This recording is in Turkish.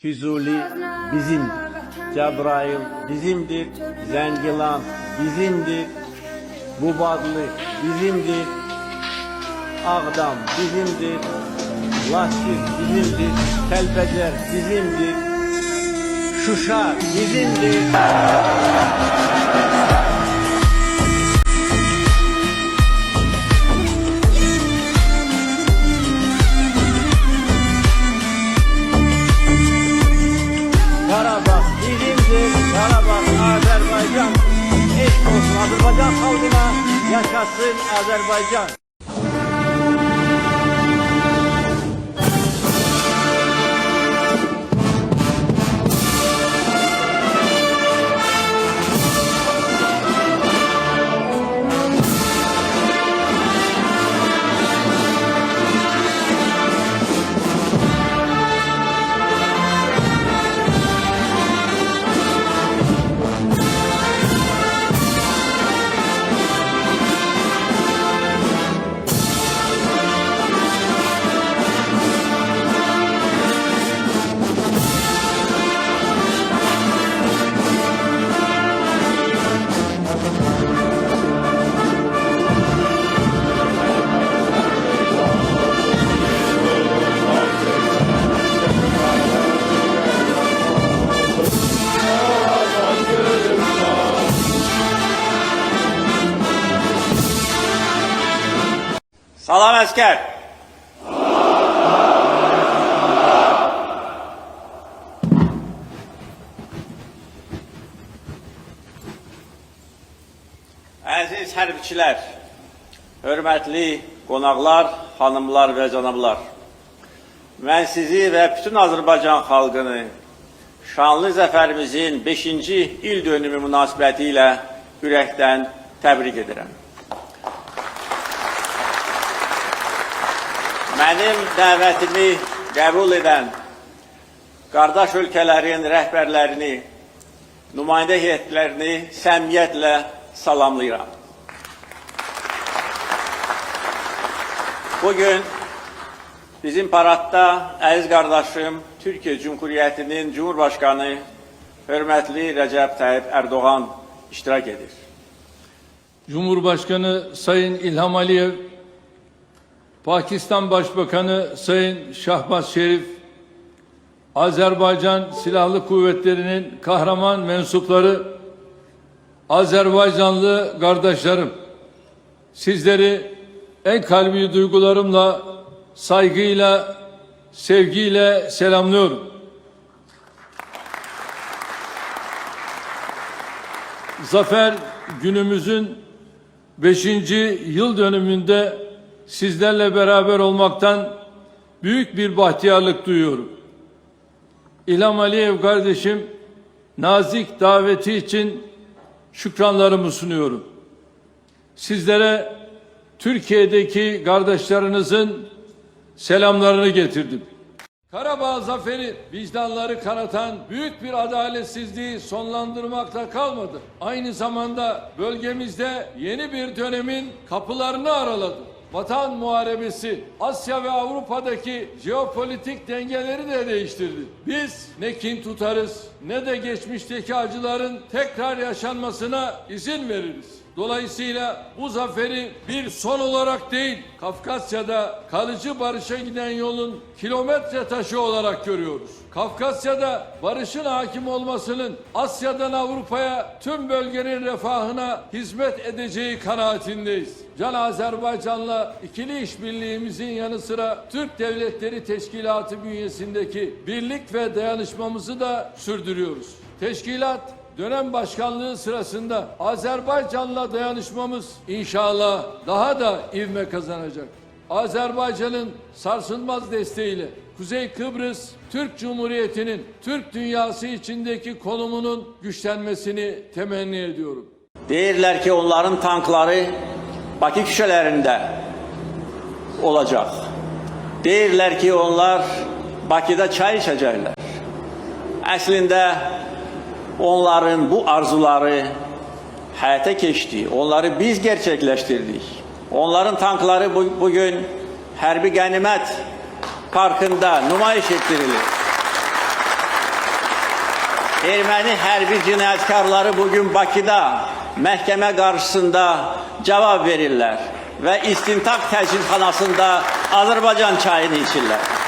Füzuli bizimdir. Cebrail bizimdir. Zengilan bizimdir. Bubadlı bizimdir. Ağdam bizimdir. Laçin bizimdir. Kelbecer bizimdir. Şuşa bizimdir. Karabağ bizimdir. Karabağ Azerbaycan. Eşk olsun Azerbaycan halkına. Yaşasın Azerbaycan. Salam əskər. Əziz hərbiçilər, hörmətli qonaqlar, xanımlar və cənablar. Mən sizi və bütün Azərbaycan xalqını şanlı zəfərimizin 5-ci il dönümü münasibəti ilə ürəkdən təbrik edirəm. Mənim dəvətimi qəbul edən qardaş ölkələrin rəhbərlərini, nümayəndə heyətlərini səmimiyyətlə salamlayıram. Bugün bizim paradda əziz qardaşım Türkiyə Cumhuriyyətinin Cumhurbaşqanı hörmətli Rəcəb Tayyip Erdoğan iştirak edir. Cumhurbaşkanı Sayın İlham Aliyev, Pakistan Başbakanı Sayın Şahbaz Şerif, Azerbaycan Silahlı Kuvvetleri'nin kahraman mensupları, Azerbaycanlı kardeşlerim, sizleri en kalbi duygularımla, saygıyla, sevgiyle selamlıyorum. Zafer günümüzün 5. yıl dönümünde sizlerle beraber olmaktan büyük bir bahtiyarlık duyuyorum. İlham Aliyev kardeşim nazik daveti için şükranlarımı sunuyorum. Sizlere Türkiye'deki kardeşlerinizin selamlarını getirdim. Karabağ zaferi vicdanları kanatan büyük bir adaletsizliği sonlandırmakla kalmadı. Aynı zamanda bölgemizde yeni bir dönemin kapılarını araladı. Vatan Muharebesi Asya ve Avrupa'daki jeopolitik dengeleri de değiştirdi. Biz ne kin tutarız ne de geçmişteki acıların tekrar yaşanmasına izin veririz. Dolayısıyla bu zaferi bir son olarak değil, Kafkasya'da kalıcı barışa giden yolun kilometre taşı olarak görüyoruz. Kafkasya'da barışın hakim olmasının Asya'dan Avrupa'ya tüm bölgenin refahına hizmet edeceği kanaatindeyiz. Can Azerbaycan'la ikili işbirliğimizin yanı sıra Türk Devletleri Teşkilatı bünyesindeki birlik ve dayanışmamızı da sürdürüyoruz. Teşkilat dönem başkanlığı sırasında Azerbaycan'la dayanışmamız inşallah daha da ivme kazanacak. Azerbaycan'ın sarsılmaz desteğiyle Kuzey Kıbrıs Türk Cumhuriyeti'nin Türk dünyası içindeki konumunun güçlenmesini temenni ediyorum. Deyirlər ki, onların tankları Bakı küçələrində olacaq. Deyirlər ki, onlar Bakıda çay içəcəklər. Əslində onların bu arzuları həyata keçdi. Onları biz gerçekleştirdik. Onların tankları bugün Hərbi Qənimət Parkında nümayiş etdirilir. erməni hərbi cinayətkarları bugün Bakıda məhkəmə qarşısında cavab verirlər və istintaq təcridxanasında Azərbaycan çayını içirlər.